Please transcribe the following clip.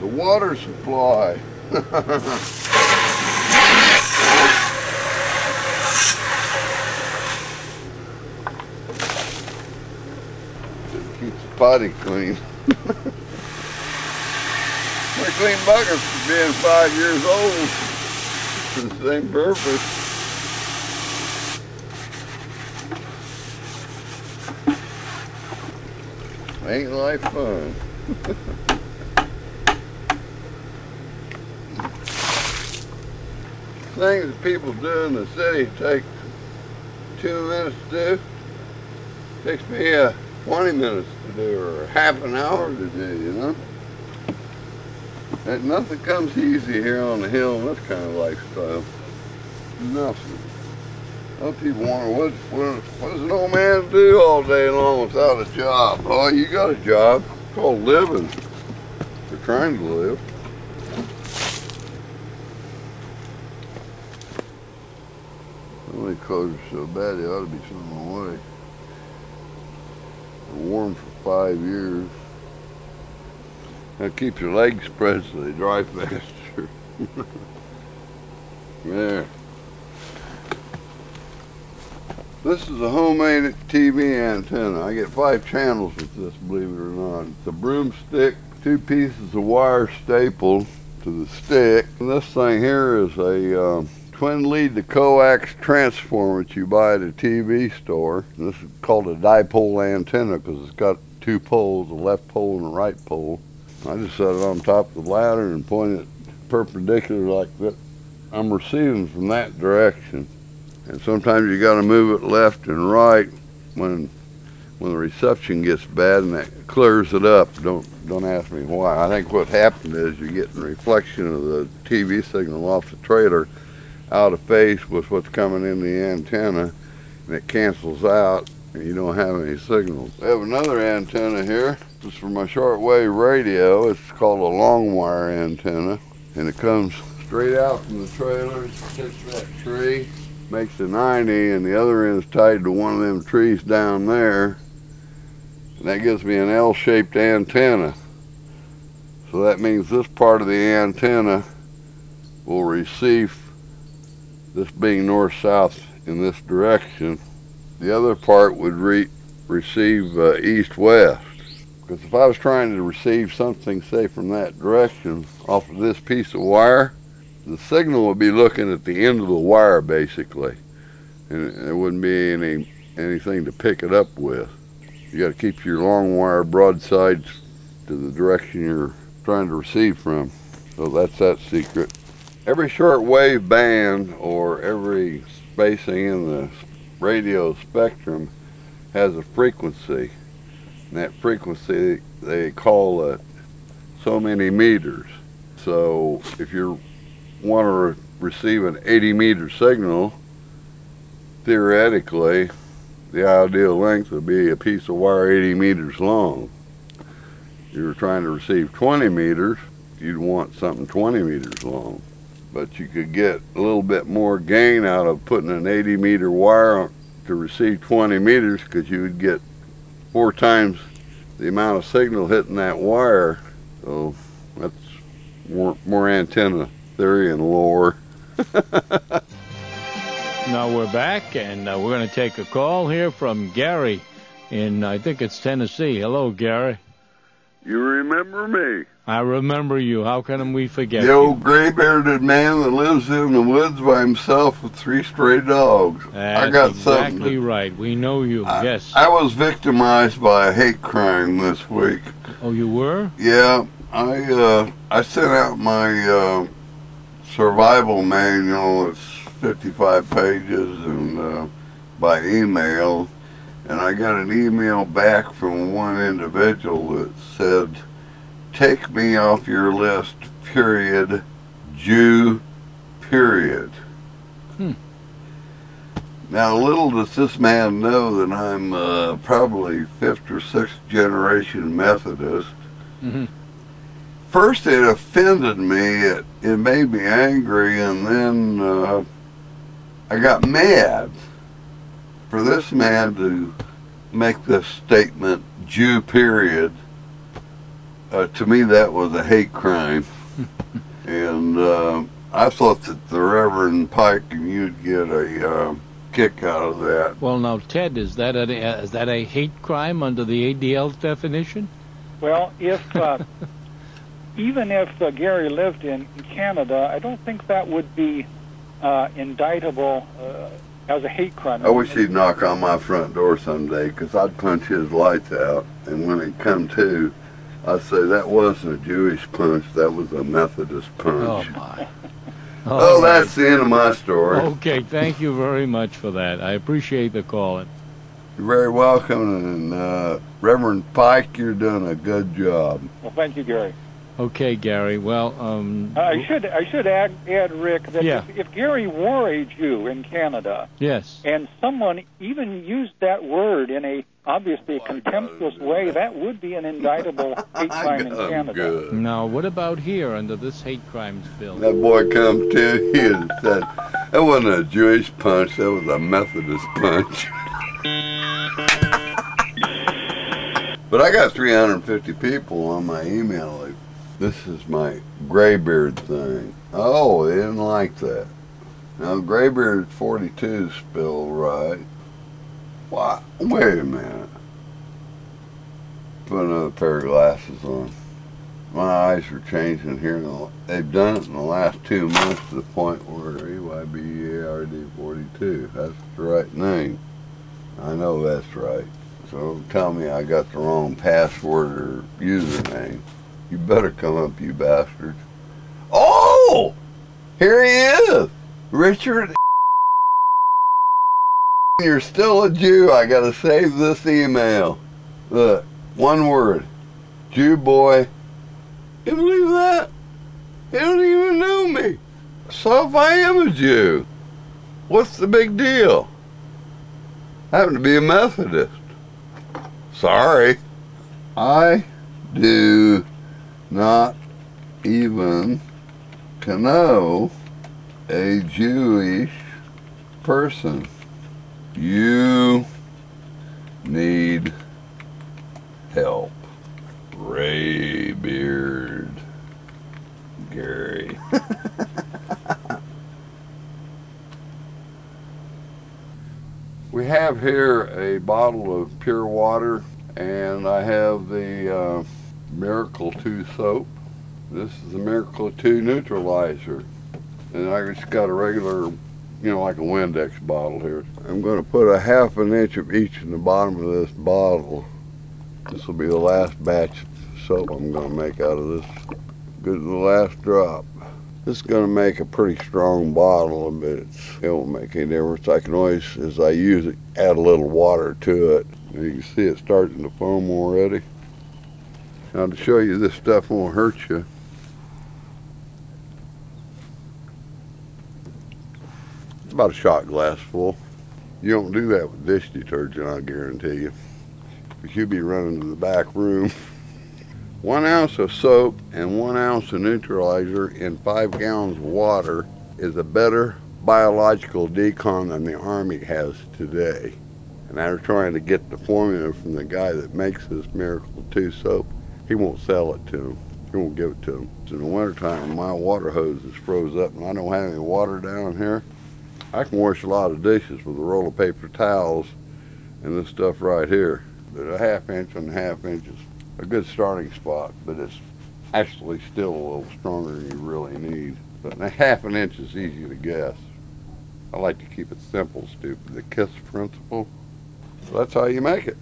the water supply. Keeps the potty clean. I clean buckets for being 5 years old for the same purpose. Ain't life fun? Things that people do in the city take 2 minutes to do. Takes me 20 minutes to do, or half an hour to do, you know? And nothing comes easy here on the hill in this kind of lifestyle. Nothing. Some people wonder, what does an old man do all day long without a job? Oh, you got a job. It's called living. You're trying to live. Only clothes are so bad, they ought to be thrown away. They're warm for 5 years. That keeps your legs spread so they dry faster. There. This is a homemade TV antenna. I get 5 channels with this, believe it or not. It's a broomstick, 2 pieces of wire stapled to the stick. And this thing here is a twin lead to coax transformer that you buy at a TV store. And this is called a dipole antenna because it's got 2 poles, a left pole and a right pole. I just set it on top of the ladder and point it perpendicular like that. I'm receiving from that direction. And sometimes you got to move it left and right when the reception gets bad, and that clears it up. Don't ask me why. I think what happened is you're getting a reflection of the TV signal off the trailer out of phase with what's coming in the antenna, and it cancels out and you don't have any signals. I have another antenna here. This is for my shortwave radio. It's called a long wire antenna, and it comes straight out from the trailer. It hits that tree, makes a 90, and the other end is tied to one of them trees down there, and that gives me an L-shaped antenna. So that means this part of the antenna will receive, this being north-south in this direction. The other part would receive east-west. Because if I was trying to receive something, say, from that direction off of this piece of wire, the signal would be looking at the end of the wire, basically, and there wouldn't be anything to pick it up with. You got to keep your long wire broadside to the direction you're trying to receive from. So that's that secret. Every shortwave band, or every spacing in the radio spectrum, has a frequency. And that frequency, they call it so many meters. So if you want to receive an 80-meter signal, theoretically, the ideal length would be a piece of wire 80 meters long. If you were trying to receive 20 meters, you'd want something 20 meters long. But you could get a little bit more gain out of putting an 80-meter wire to receive 20 meters, because you would get 4 times the amount of signal hitting that wire. So that's more antenna theory and lore. Now we're back, and we're going to take a call here from Gary in, I think it's Tennessee. Hello, Gary. You remember me? I remember you. How can we forget the old gray-bearded man that lives in the woods by himself with 3 stray dogs. That's I got exactly right. We know you, yes. I was victimized by a hate crime this week. Oh, you were? Yeah. I sent out my survival manual. It's 55 pages and by email. And I got an email back from one individual that said, "Take me off your list, period, Jew, period." Now, little does this man know that I'm probably 5th or 6th generation Methodist. First it offended me, it made me angry, and then I got mad for this man to make this statement, Jew, period, To me, that was a hate crime. And I thought that the Reverend Pike and you'd get a kick out of that. Well, now, Ted, is that a hate crime under the ADL's definition? Well, if even if Gary lived in Canada, I don't think that would be indictable as a hate crime. I wish he'd knock on my front door someday, because I'd punch his lights out, and when he'd come to, I'd say that wasn't a Jewish punch, that was a Methodist punch. Oh, my. Oh, that's the end of my story. Okay, thank you very much for that. I appreciate the call. You're very welcome, and Reverend Pike, you're doing a good job. Well, thank you, Gary. Okay, Gary. Well, I should add, Rick, that Yeah. if Gary were a Jew in Canada, yes. and someone even used that word in a obviously contemptuous way, that would be an indictable hate crime in Canada. Good. Now, what about here under this hate crimes bill? That boy come to you and said, that wasn't a Jewish punch, that was a Methodist punch. But I got 350 people on my email list. This is my GreyBeard thing. Oh, they didn't like that. Now, GreyBeard 42 is spelled right. What? Wait a minute. Put another pair of glasses on. My eyes are changing here. They've done it in the last 2 months to the point where EYBEARD 42. That's the right name. I know that's right. So don't tell me I got the wrong password or username. You better come up, you bastards. Oh! Here he is! Richard. You're still a Jew. I gotta save this email. Look, one word. Jew boy. You believe that? They don't even know me. So if I am a Jew, what's the big deal? I happen to be a Methodist. Sorry. I do not even know a Jewish person. You need help. GreyBeard Gary. We have here a bottle of pure water, and I have the Miracle 2 soap. This is the Miracle 2 neutralizer, and I just got a regular, like a Windex bottle here. I'm going to put a ½ an inch of each in the bottom of this bottle. This will be the last batch of soap I'm going to make out of this. Good to the last drop. This is going to make a pretty strong bottle, but it won't make any difference. I can always, as I use it, add a little water to it. And you can see it starting to foam already. Now, to show you this stuff won't hurt you, it's about a shot glass full. You don't do that with dish detergent, I guarantee you, because you'll be running to the back room. 1 ounce of soap and 1 ounce of neutralizer in 5 gallons of water is a better biological decon than the Army has today. And they're trying to get the formula from the guy that makes this Miracle 2 soap. He won't sell it to them. He won't give it to them. In the wintertime, my water hose is froze up and I don't have any water down here. I can wash a lot of dishes with a roll of paper towels and this stuff right here. But a ½ inch and a ½ inch is a good starting spot, but it's actually still a little stronger than you really need. But a ½ an inch is easy to guess. I like to keep it simple, stupid. The KISS principle. So that's how you make it.